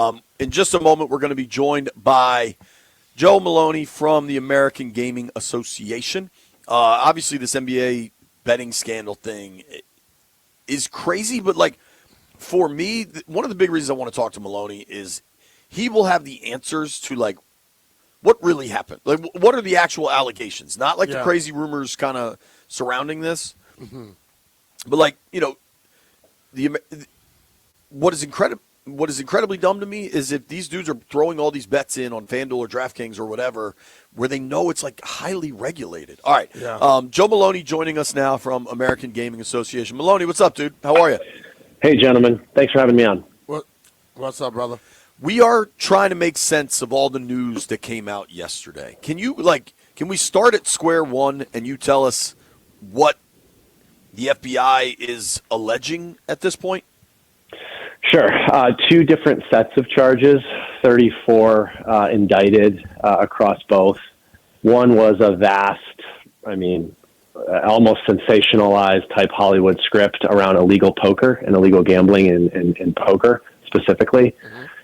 In just a moment, we're going to be joined by Joe Maloney from the American Gaming Association. Obviously, this NBA betting scandal thing is crazy, but like for me, one of the big reasons I want to talk to Maloney is he will have the answers to like what really happened. Like, what are the actual allegations? Not like the crazy rumors kind of surrounding this, but like what is incredibly dumb to me is if these dudes are throwing all these bets in on FanDuel or DraftKings or whatever, where they know it's like highly regulated. All right, Joe Maloney joining us now from American Gaming Association. Maloney, what's up, dude? How are you? Hey, gentlemen. Thanks for having me on. What's up, brother? We are trying to make sense of all the news that came out yesterday. Can we start at square one and you tell us what the FBI is alleging at this point? Sure. Two different sets of charges, 34 indicted across both. One was a vast, almost sensationalized type Hollywood script around illegal poker and illegal gambling in poker specifically.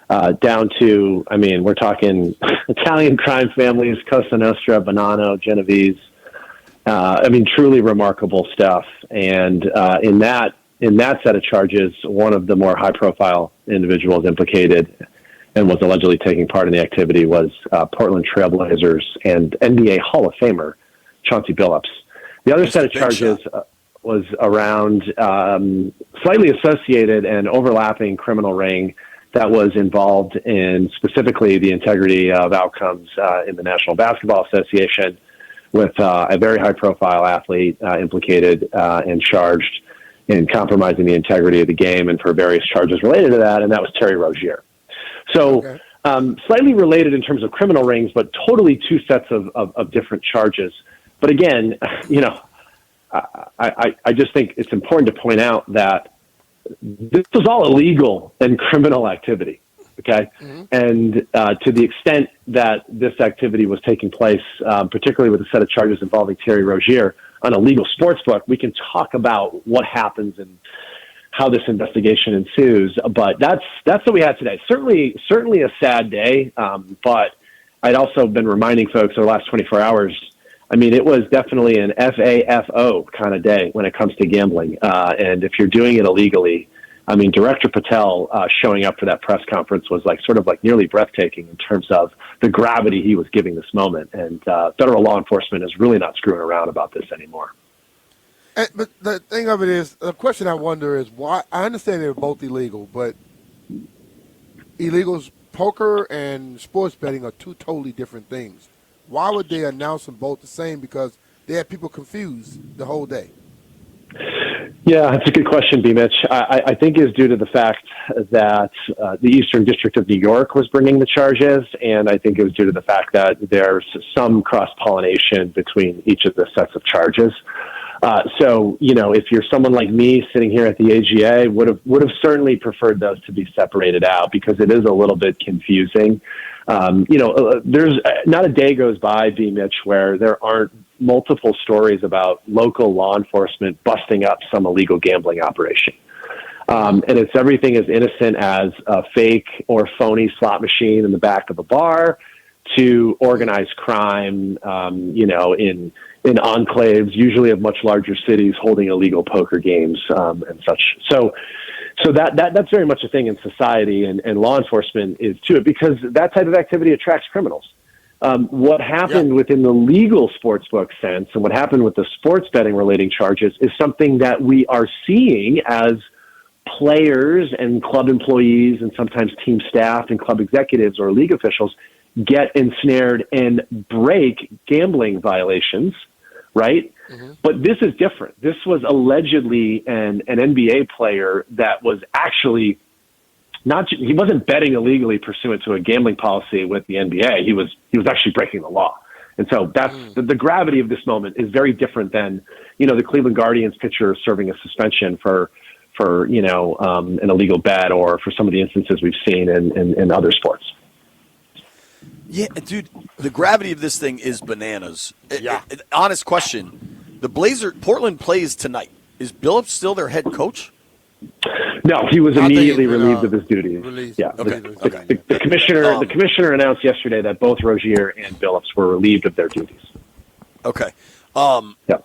Down to, we're talking Italian crime families, Cosa Nostra, Bonanno, Genovese. Truly remarkable stuff. And in that set of charges, one of the more high-profile individuals implicated and was allegedly taking part in the activity was Portland Trailblazers and NBA Hall of Famer Chauncey Billups. The other set of charges was around slightly associated and overlapping criminal ring that was involved in specifically the integrity of outcomes in the National Basketball Association with a very high-profile athlete implicated and charged in compromising the integrity of the game and for various charges related to that, and that was Terry Rozier. So slightly related in terms of criminal rings, but totally two sets of different charges. But again, I just think it's important to point out that this was all illegal and criminal activity, okay? And to the extent that this activity was taking place, particularly with a set of charges involving Terry Rozier on a legal sports book, we can talk about what happens and how this investigation ensues. But that's what we had today. Certainly a sad day, but I'd also been reminding folks over the last 24 hours, it was definitely an FAFO kind of day when it comes to gambling. And if you're doing it illegally, Director Patel showing up for that press conference was sort of nearly breathtaking in terms of the gravity he was giving this moment. And federal law enforcement is really not screwing around about this anymore. But the thing of it is, the question I wonder is why. I understand they're both illegal, but illegals, poker and sports betting are two totally different things. Why would they announce them both the same? Because they had people confused the whole day. Yeah, that's a good question, BMitch. I think it's due to the fact that the Eastern District of New York was bringing the charges, and I think it was due to the fact that there's some cross-pollination between each of the sets of charges. So, if you're someone like me sitting here at the AGA, would have certainly preferred those to be separated out because it is a little bit confusing. There's not a day goes by, BMitch, where there aren't multiple stories about local law enforcement busting up some illegal gambling operation. And it's everything as innocent as a fake or phony slot machine in the back of a bar to organized crime, in enclaves, usually of much larger cities, holding illegal poker games and such. So that's very much a thing in society, and law enforcement is to it because that type of activity attracts criminals. What happened within the legal sportsbook sense and what happened with the sports betting relating charges is something that we are seeing as players and club employees and sometimes team staff and club executives or league officials get ensnared and break gambling violations, right? But this is different. This was allegedly an NBA player that was actually he wasn't betting illegally pursuant to a gambling policy with the NBA. He was actually breaking the law. And so that's the gravity of this moment is very different than, the Cleveland Guardians pitcher serving a suspension for an illegal bet or for some of the instances we've seen in other sports. Yeah, dude, the gravity of this thing is bananas. Honest question. Portland plays tonight. Is Billups still their head coach? No, he was I think immediately he's been, relieved of his duties. released. Yeah, Okay. the commissioner announced yesterday that both Rozier and Billups were relieved of their duties. Okay. Yeah.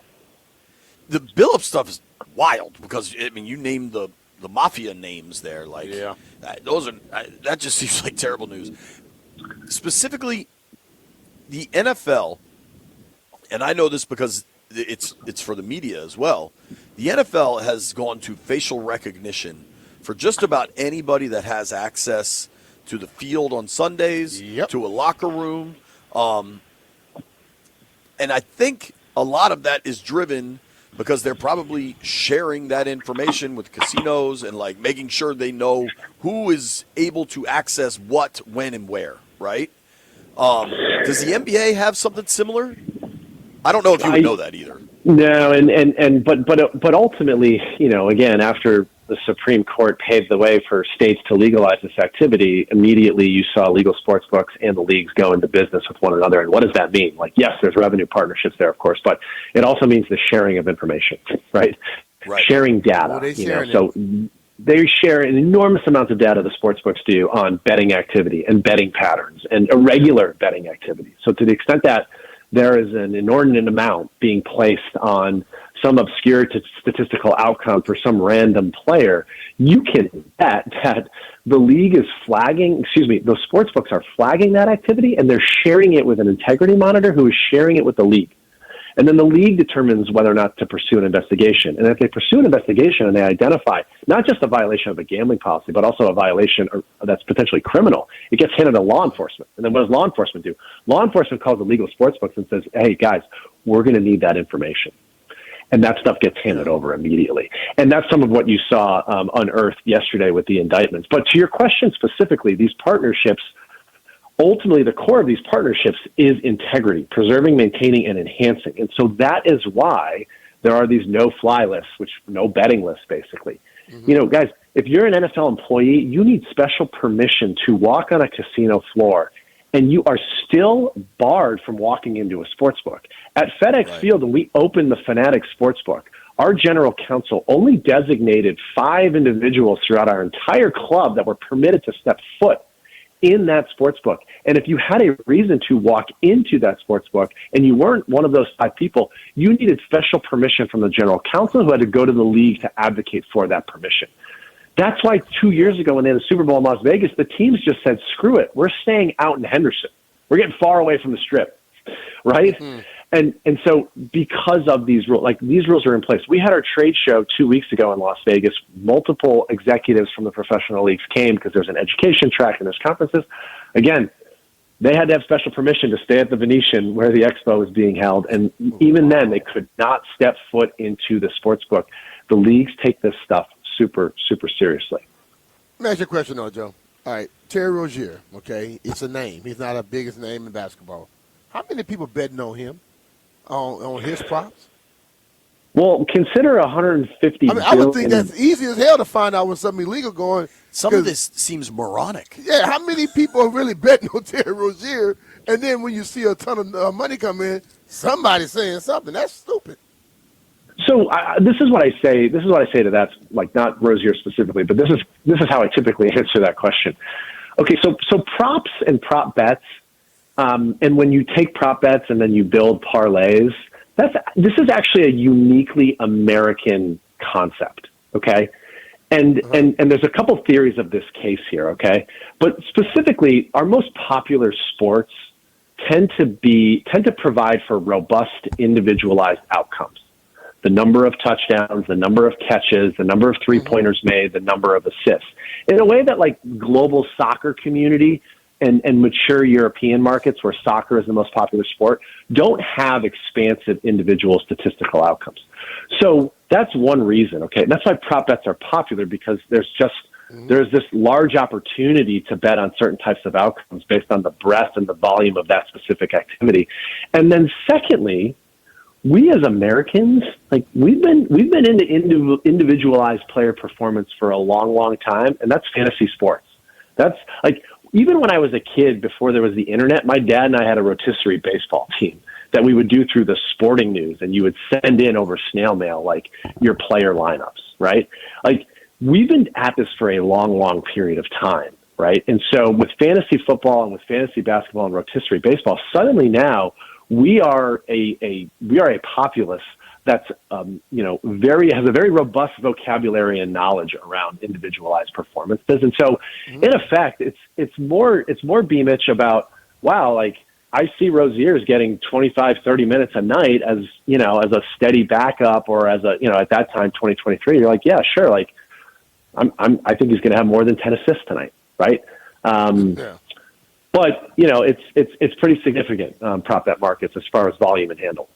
The Billups stuff is wild because I mean you named the mafia names there. Like, Yeah. those are that just seems like terrible news. Specifically, the NFL, and I know this because it's for the media as well. The NFL has gone to facial recognition for just about anybody that has access to the field on Sundays, Yep. to a locker room, and I think a lot of that is driven because they're probably sharing that information with casinos and like making sure they know who is able to access what, when, and where. Right? Does the NBA have something similar? I don't know if you would know that either. No, but ultimately, again, after the Supreme Court paved the way for states to legalize this activity, immediately you saw legal sports books and the leagues go into business with one another. And what does that mean? Like, yes, there's revenue partnerships there, of course, but it also means the sharing of information, right? Right. Sharing data. Well, they sharing so they share an enormous amount of data, the sports books do, on betting activity and betting patterns and irregular betting activity. So to the extent that there is an inordinate amount being placed on some obscure statistical outcome for some random player, you can bet that the league is the sports books are flagging that activity and they're sharing it with an integrity monitor who is sharing it with the league. And then the league determines whether or not to pursue an investigation. And if they pursue an investigation and they identify not just a violation of a gambling policy, but also a violation that's potentially criminal, it gets handed to law enforcement. And then what does law enforcement do? Law enforcement calls the legal sports books and says, hey, guys, we're going to need that information. And that stuff gets handed over immediately. And that's some of what you saw unearthed yesterday with the indictments. But to your question specifically, these partnerships, ultimately, the core of these partnerships is integrity, preserving, maintaining, and enhancing. And so that is why there are these no-fly lists, no betting lists, basically. Mm-hmm. Guys, if you're an NFL employee, you need special permission to walk on a casino floor, and you are still barred from walking into a sports book. At FedEx Field, when we opened the Fanatics Sportsbook, our general counsel only designated 5 individuals throughout our entire club that were permitted to step foot in that sports book. And if you had a reason to walk into that sports book and you weren't one of those 5 people, you needed special permission from the general counsel who had to go to the league to advocate for that permission. That's why 2 years ago when they had the Super Bowl in Las Vegas, the teams just said, screw it. We're staying out in Henderson. We're getting far away from the Strip, right? Mm. And so because of these rules, these rules are in place. We had our trade show 2 weeks ago in Las Vegas. Multiple executives from the professional leagues came because there's an education track and there's conferences. Again, they had to have special permission to stay at the Venetian where the expo was being held. And even then, they could not step foot into the sports book. The leagues take this stuff super, super seriously. Let me ask you a question, though, Joe. All right, Terry Rozier, okay, it's a name. He's not the biggest name in basketball. How many people betting on him, on his props? Well, consider 150 I would think that's easy as hell to find out when something illegal going. Some of this seems moronic. Yeah, how many people are really betting on Terry Rozier? And then when you see a ton of money come in, somebody's saying something. That's stupid. So this is what I say. This is what I say to that, not Rozier specifically, but this is how I typically answer that question. Okay, so props and prop bets, and when you take prop bets and then you build parlays, this is actually a uniquely American concept. Okay, and there's a couple theories of this case here. Okay, but specifically, our most popular sports tend to provide for robust, individualized outcomes. The number of touchdowns, the number of catches, the number of three-pointers made, the number of assists. In a way that global soccer community and mature European markets where soccer is the most popular sport don't have expansive individual statistical outcomes. So that's one reason, okay? That's why prop bets are popular because there's this large opportunity to bet on certain types of outcomes based on the breadth and the volume of that specific activity. And then secondly, we as Americans, we've been into individualized player performance for a long, long time, and that's fantasy sports. That's even when I was a kid, before there was the internet, my dad and I had a rotisserie baseball team that we would do through the sporting news, and you would send in over snail mail your player lineups, right? we've been at this for a long, long period of time, right? And so with fantasy football and with fantasy basketball and rotisserie baseball, suddenly now we are a populace that's has a very robust vocabulary and knowledge around individualized performances. And so in effect, it's more BMitch about, wow, like I see Rozier's getting 25, 30 minutes a night as a steady backup, or as a, at that time, 2023, you're like, yeah, sure. Like I think he's going to have more than 10 assists tonight. Right. Yeah. But it's pretty significant, prop bet markets as far as volume and handle.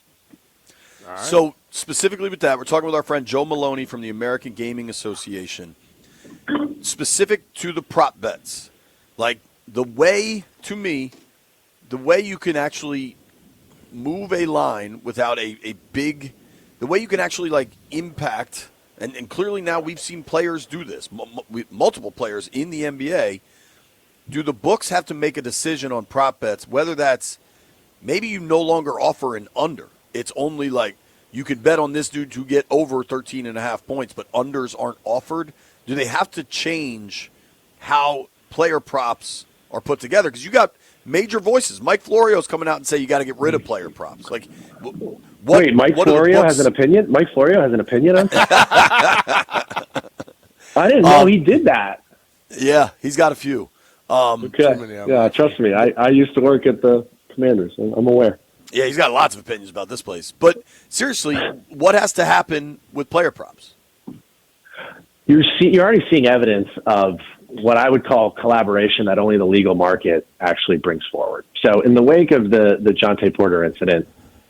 Right. So specifically with that, we're talking with our friend Joe Maloney from the American Gaming Association. Specific to the prop bets, like the way you can actually move a line without the way you can actually like impact, and clearly now we've seen players do this, multiple players in the NBA. Do the books have to make a decision on prop bets, whether that's maybe you no longer offer an under? It's only like you could bet on this dude to get over 13.5 points, but unders aren't offered. Do they have to change how player props are put together? Because you got major voices. Mike Florio's coming out and say you got to get rid of player props. Like, wait, Mike Florio has an opinion? Mike Florio has an opinion on that? I didn't know he did that. Yeah, he's got a few. Okay. Yeah, trust me. I used to work at the Commanders. I'm aware. Yeah, he's got lots of opinions about this place. But seriously, what has to happen with player props? You're already seeing evidence of what I would call collaboration that only the legal market actually brings forward. So in the wake of the Jonte Porter incident,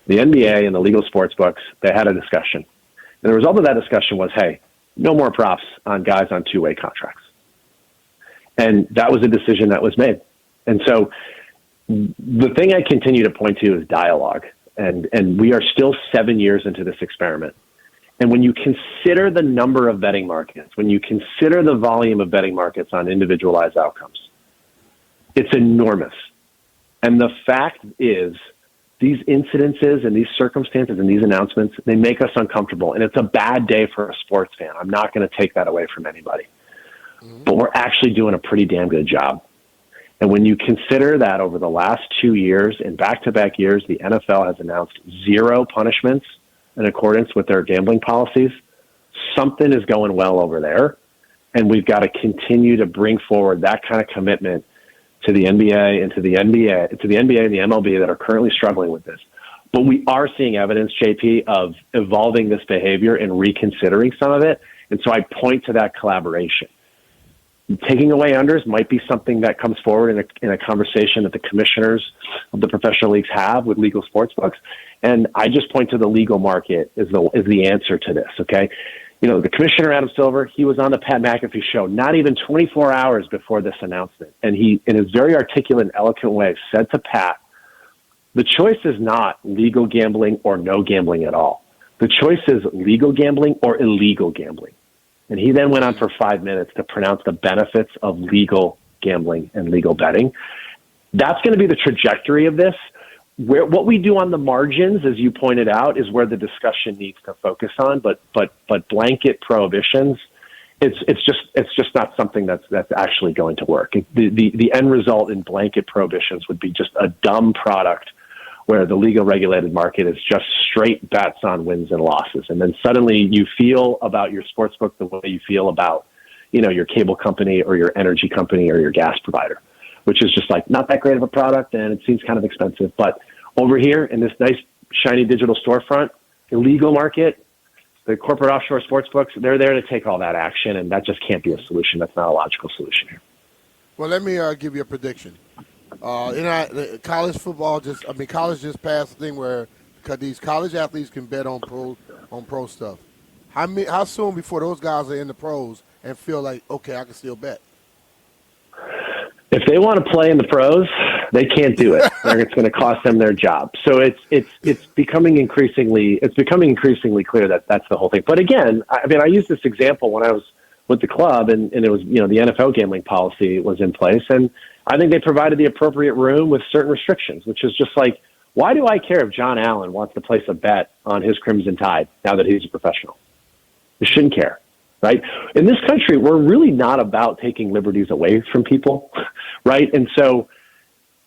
the NBA and the legal sports books, they had a discussion. And the result of that discussion was, hey, no more props on guys on two-way contracts. And that was a decision that was made. And so the thing I continue to point to is dialogue. And we are still 7 years into this experiment. And when you consider the number of betting markets, when you consider the volume of betting markets on individualized outcomes, it's enormous. And the fact is, these incidences and these circumstances and these announcements, they make us uncomfortable. And it's a bad day for a sports fan. I'm not going to take that away from anybody. But we're actually doing a pretty damn good job. And when you consider that over the last 2 years, in back-to-back years, the NFL has announced 0 punishments in accordance with their gambling policies, something is going well over there. And we've got to continue to bring forward that kind of commitment to the NBA and to the NBA and the MLB that are currently struggling with this. But we are seeing evidence, JP, of evolving this behavior and reconsidering some of it. And so I point to that collaboration. Taking away unders might be something that comes forward in a conversation that the commissioners of the professional leagues have with legal sports books. And I just point to the legal market as the answer to this, okay? The commissioner, Adam Silver, he was on the Pat McAfee show not even 24 hours before this announcement. And he, in his very articulate and eloquent way, said to Pat, the choice is not legal gambling or no gambling at all. The choice is legal gambling or illegal gambling. And he then went on for 5 minutes to pronounce the benefits of legal gambling and legal betting. That's going to be the trajectory of this. What we do on the margins, as you pointed out, is where the discussion needs to focus on. But blanket prohibitions, it's just not something that's actually going to work. The end result in blanket prohibitions would be just a dumb product where the legal regulated market is just straight bets on wins and losses. And then suddenly you feel about your sportsbook the way you feel about, your cable company or your energy company or your gas provider, which is just like not that great of a product and it seems kind of expensive. But over here in this nice, shiny digital storefront, illegal market, the corporate offshore sportsbooks, they're there to take all that action, and that just can't be a solution. That's not a logical solution here. Well, let me give you a prediction. College football college just passed the thing where because these college athletes can bet on pro stuff. How soon before those guys are in the pros and feel like, okay, I can still bet? If they want to play in the pros, they can't do it. It's going to cost them their job. So it's becoming increasingly clear that that's the whole thing. But again, I used this example when I was with the club, and it was the NFL gambling policy was in place, and I think they provided the appropriate room with certain restrictions, which is just like, why do I care if John Allen wants to place a bet on his Crimson Tide now that he's a professional? You shouldn't care, right? In this country, we're really not about taking liberties away from people, right? And so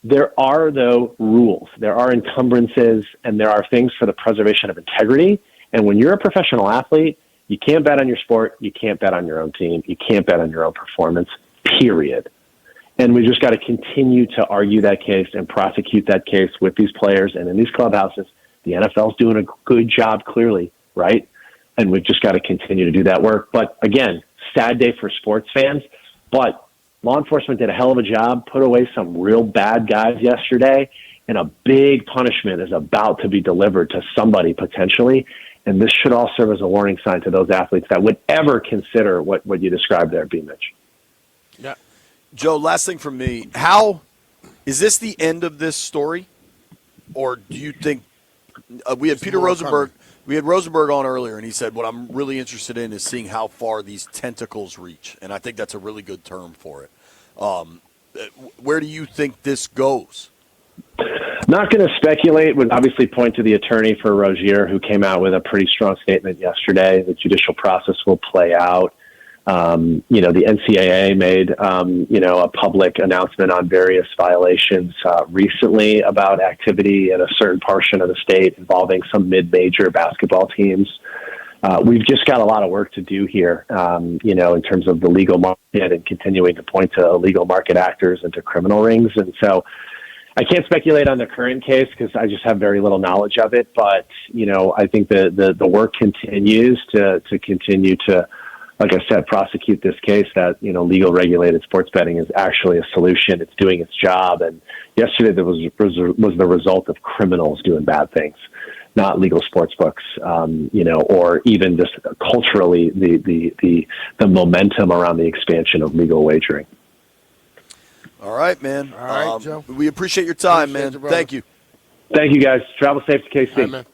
there are, though, rules. There are encumbrances, and there are things for the preservation of integrity. And when you're a professional athlete, you can't bet on your sport. You can't bet on your own team. You can't bet on your own performance, period. And we just got to continue to argue that case and prosecute that case with these players and in these clubhouses. The NFL's doing a good job, clearly, right? And we've just got to continue to do that work. But again, sad day for sports fans. But law enforcement did a hell of a job, put away some real bad guys yesterday, and a big punishment is about to be delivered to somebody potentially. And this should all serve as a warning sign to those athletes that would ever consider what you described there, BMitch. Yeah. Joe, last thing from me. How is this the end of this story? Or do you think we had Peter Rosenberg? We had Rosenberg on earlier, and he said, what I'm really interested in is seeing how far these tentacles reach. And I think that's a really good term for it. Where do you think this goes? Not going to speculate. Would obviously point to the attorney for Rozier, who came out with a pretty strong statement yesterday. The judicial process will play out. The NCAA made, a public announcement on various violations recently about activity in a certain portion of the state involving some mid-major basketball teams. We've just got a lot of work to do here, in terms of the legal market and continuing to point to illegal market actors and to criminal rings. And so I can't speculate on the current case because I just have very little knowledge of it. But, I think the work continues to continue to, like I said, prosecute this case that, legal regulated sports betting is actually a solution. It's doing its job. And yesterday there was the result of criminals doing bad things, not legal sports books, or even just culturally the momentum around the expansion of legal wagering. All right, man. All right, Joe. We appreciate your time, man. You, Thank you. Thank you, guys. Travel safe to KC. All right, man.